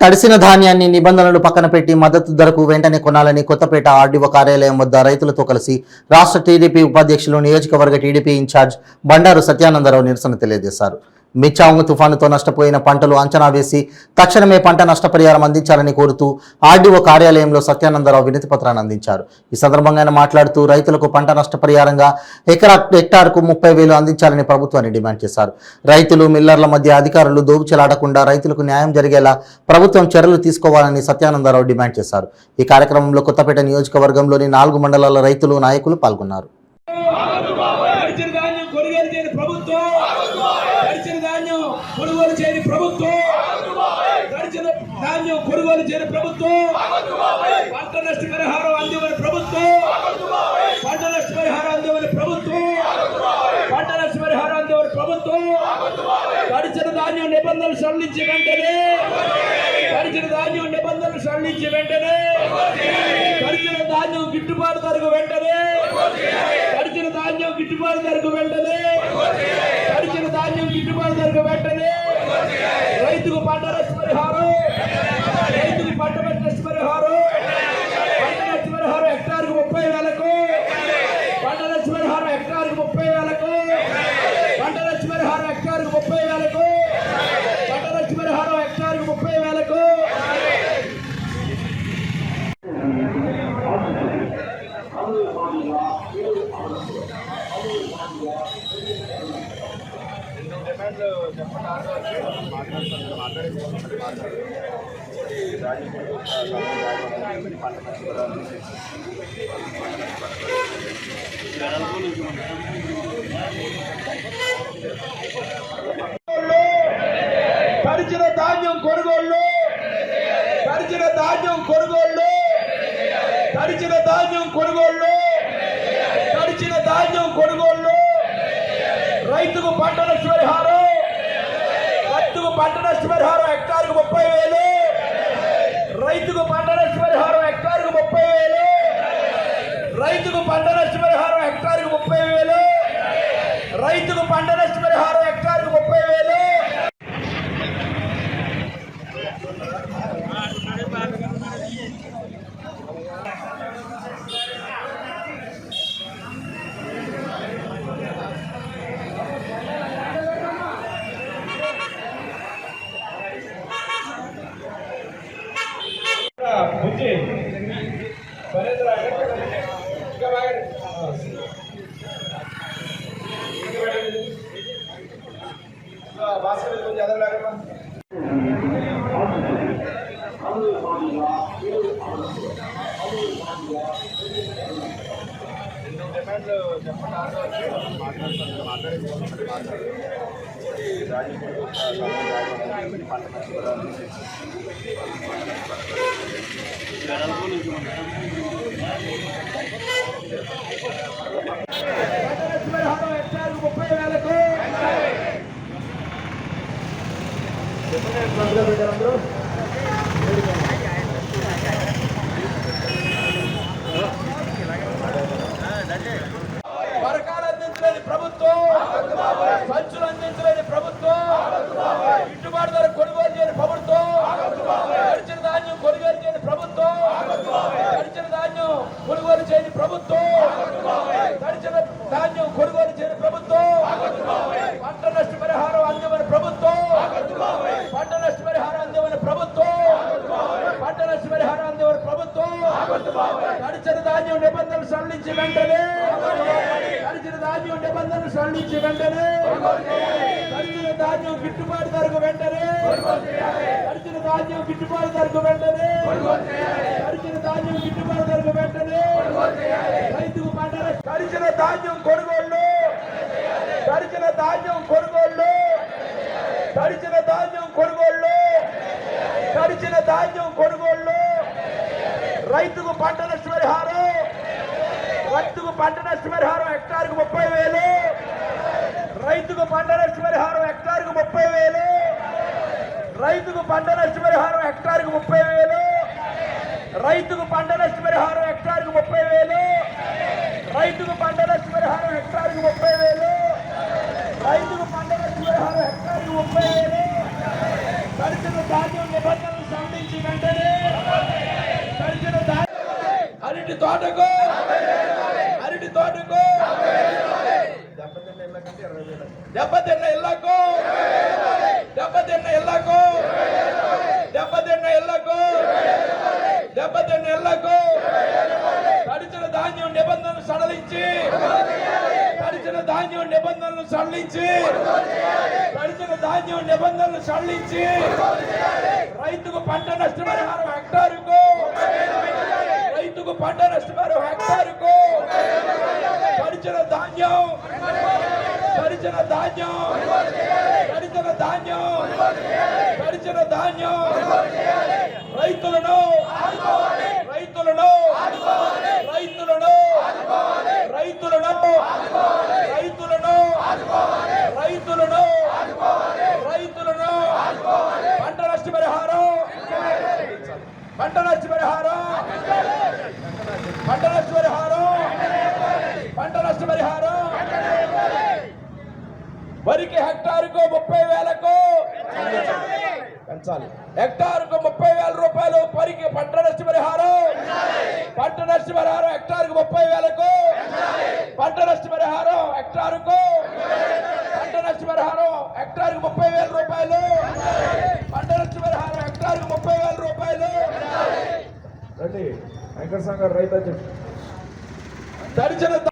తడిసిన ధాన్యాన్ని నిబంధనలు పక్కన పెట్టి మద్దతు ధరకు వెంటనే కొనాలని కొత్తపేట ఆర్డీఓ కార్యాలయం వద్ద రైతులతో కలిసి రాష్ట్ర టీడీపీ ఉపాధ్యక్షులు నియోజకవర్గ టీడీపీ ఇన్ఛార్జ్ బండారు సత్యానందరావు నిరసన తెలియజేశారు. మిచ్చాంగు తుఫానుతో నష్టపోయిన పంటలు అంచనా వేసి తక్షణమే పంట నష్టపరిహారం అందించాలని కోరుతూ ఆర్డీఓ కార్యాలయంలో సత్యానందరావు వినతి పత్రాన్ని అందించారు. ఈ సందర్భంగా ఆయన మాట్లాడుతూ రైతులకు పంట నష్టపరిహారంగా హెక్టార్కు 30,000 అందించాలని ప్రభుత్వాన్ని డిమాండ్ చేశారు. రైతులు మిల్లర్ల మధ్య అధికారులు దోబుచెలాడకుండా రైతులకు న్యాయం జరిగేలా ప్రభుత్వం చర్యలు తీసుకోవాలని సత్యానందరావు డిమాండ్ చేశారు. ఈ కార్యక్రమంలో కొత్తపేట నియోజకవర్గంలోని 4 మండలాల రైతులు నాయకులు పాల్గొన్నారు. కొనుగోలు చేయని ప్రభుత్వం, గడిచిన ధాన్యం కొనుగోలు చేయని ప్రభుత్వం, పంట నష్టపరిహారం అందివని ప్రభుత్వం, పంట నష్టపరిహారం అందివని ప్రభుత్వం, పంట నష్టపరిహారం అందివని ప్రభుత్వం, గడిచిన ధాన్యం నిబంధనలు సడలించి వెంటనే, గడిచిన ధాన్యం నిబంధనలు సడలించి వెంటనే, గడిచిన ధాన్యం గిట్టుబాటు ధరకు వెంటనే, గడిచిన ధాన్యం గిట్టుబాటు ధరకు వెంటనే, గడిచిన ధాన్యం గిట్టుబాటు ధరకు వెంటనే, రైతుకు పంట నష్టపరిహారం, రైతుకు పంట నష్టపరిహారం, పంట నష్టపరిహారం హెక్టార్కు 30,000, పంట నష్టపరిహారం హెక్టార్కు 30,000, పంట నష్టపరిహారం హెక్టార్కు 30,000, పంట నష్టపరిహారం హెక్టార్కు 30,000. తడిచిన ధాన్యం కొనుగోళ్ళు, తడిచిన ధాన్యం కొనుగోళ్ళు, తడిచిన ధాన్యం కొనుగోళ్ళు, తడిచిన ధాన్యం కొనుగోళ్ళు, రైతుకు పంట నష్టపరిహారం, రైతుకు పంట నష్టపరిహారం హెక్టార్కు 30,000, రైతుకు పంట నష్టపరిహారం హెక్టార్కు 30,000, రైతుకు పంట నష్టపరిహారం హెక్టార్కు 30,000, రైతుకు పంట నష్టపరిహారం హెక్టార్కు 30,000. బుజ్జి బరేంద్ర ఇంకా బాగా భాస్కర్ కొంచెం ఎదగలేక డిమాండ్లు చెప్పండి. హెక్టార్కు 30,000. పరకాలు అందించలేని ప్రభుత్వం, సంచులు అందించలేని ప్రభుత్వం, గిట్టుబాటు ధర కొనుగోలు చేయని ప్రభుత్వం, గడిచిన ధాన్యం కొనుగోలు చేయని ప్రభుత్వం, గడిచిన ధాన్యం కొనుగోలు చేయని ప్రభుత్వం, గడిచిన ధాన్యం కొనుగోలు చేయని ప్రభుత్వం, పంట నష్టపరిహారం అందివని ప్రభుత్వం, పంట నష్టపరిహారం అందివని ప్రభుత్వం, పంట నష్టపరిహారం అందివని ప్రభుత్వం, గడిచిన ధాన్యం నిబంధనలు సడలించి వెంటనే, గడిచిన ధాన్యం నిబంధనలు సడలించి వెంటనే, గడిచిన ధాన్యం గిట్టుబాటు ధరకు వెంటనే, గడిచిన ధాన్యం గిట్టుబాటు ధరకు వెంటనే, గడిచిన ధాన్యం గిట్టుబాటు ధరకు వెంటనే, రైతుకు పంట గడిచిన ధాన్యం కొనుగోళ్ళు, గడిచిన ధాన్యం కొనుగోళ్ళు, గడిచిన ధాన్యం కొనుగోళ్ళు, గడిచిన ధాన్యం కొనుగోళ్ళు, రైతుకు పంట నష్టపరిహారం, రైతుకు పంట నష్టపరిహారం హెక్టార్కు 30,000, రైతుకు పంట నష్టపరిహారం హెక్టార్కు 30,000, రైతుకు పంట నష్టపరిహారం హెక్టార్కు 30,000, రైతుకు పంట నష్టపరిహారం హెక్టార్కు 30,000, రైతుకు పంట నష్టపరిహారం హెక్టార్కు 30,000, రైతుకు పంట నష్టపరిహారం హెక్టార్కు 30,000. తడిసిన ధాన్యం నిబంధనలు స్పందించి వెంటనే తడిచిన అరటి తోటకు దెబ్బతిన్న ఇళ్లకు తడిచిన ధాన్యం నిబంధనలు సడలించి రైతుకు పంట నష్టపరిహారం హెక్టారుకు తడిచిన ధాన్యం రైతులను పంట నష్టపరిహారం వరికి హెక్టారుకు 30,000 పెంచాలి. హెక్టారుకు 30,000 రూపాయలు వరికి పంట నష్టపరిహారం హెక్టారుకు 30,000 పంట నష్టపరిహారం హెక్టారుకు 30,000 రూపాయలు పంట నష్టపరిహారం హెక్టారుకు 30,000 రూపాయలు. రండి వెంకట సంఘ రైతు తడిచిన